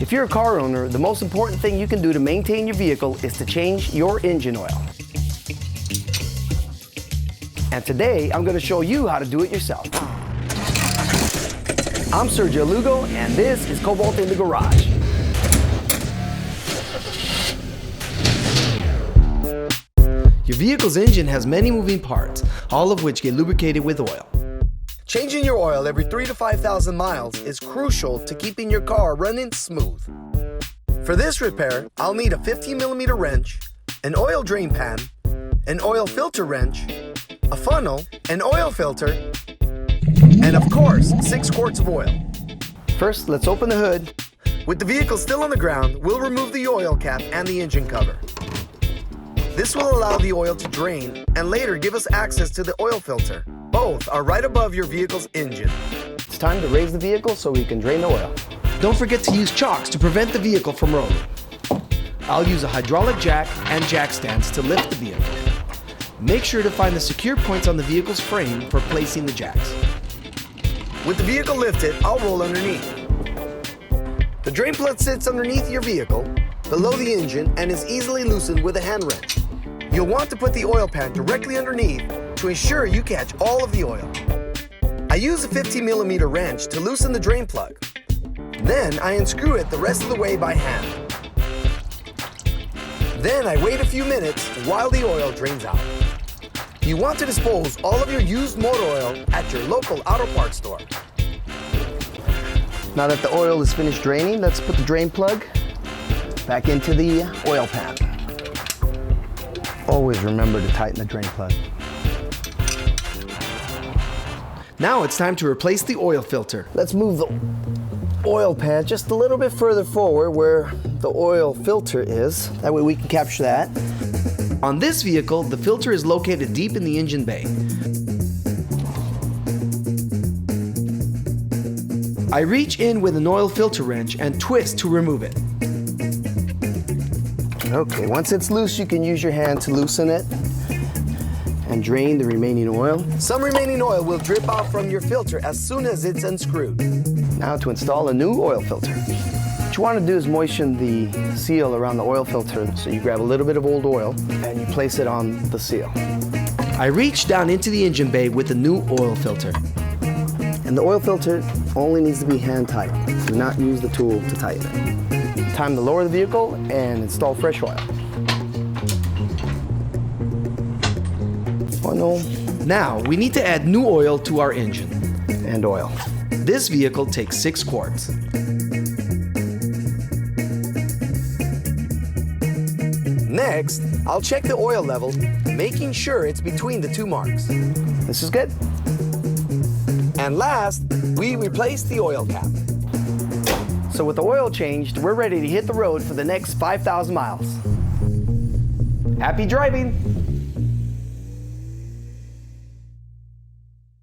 If you're a car owner, the most important thing you can do to maintain your vehicle is to change your engine oil. And today, I'm going to show you how to do it yourself. I'm Sergio Lugo, and this is Kobalt in the Garage. Your vehicle's engine has many moving parts, all of which get lubricated with oil. Changing your oil every 3,000 to 5,000 miles is crucial to keeping your car running smooth. For this repair, I'll need a 15mm wrench, an oil drain pan, an oil filter wrench, a funnel, an oil filter, and of course, 6 quarts of oil. First, let's open the hood. With the vehicle still on the ground, we'll remove the oil cap and the engine cover. This will allow the oil to drain and later give us access to the oil filter. Both are right above your vehicle's engine. It's time to raise the vehicle so we can drain the oil. Don't forget to use chocks to prevent the vehicle from rolling. I'll use a hydraulic jack and jack stands to lift the vehicle. Make sure to find the secure points on the vehicle's frame for placing the jacks. With the vehicle lifted, I'll roll underneath. The drain plug sits underneath your vehicle, below the engine, and is easily loosened with a hand wrench. You'll want to put the oil pan directly underneath to ensure you catch all of the oil. I use a 15mm wrench to loosen the drain plug. Then I unscrew it the rest of the way by hand. Then I wait a few minutes while the oil drains out. You want to dispose all of your used motor oil at your local auto parts store. Now that the oil is finished draining, let's put the drain plug back into the oil pan. Always remember to tighten the drain plug. Now it's time to replace the oil filter. Let's move the oil pan just a little bit further forward where the oil filter is. That way we can capture that. On this vehicle, the filter is located deep in the engine bay. I reach in with an oil filter wrench and twist to remove it. Okay, once it's loose, you can use your hand to loosen it and drain the remaining oil. Some remaining oil will drip out from your filter as soon as it's unscrewed. Now to install a new oil filter. What you want to do is moisten the seal around the oil filter. So you grab a little bit of old oil and you place it on the seal. I reach down into the engine bay with the new oil filter. And the oil filter only needs to be hand tight. Do not use the tool to tighten it. Time to lower the vehicle and install fresh oil. Funnel. Now we need to add new oil to our engine. And oil. This vehicle takes 6 quarts. Next, I'll check the oil level, making sure it's between the 2 marks. This is good. And last, we replace the oil cap. So with the oil changed, we're ready to hit the road for the next 5,000 miles. Happy driving!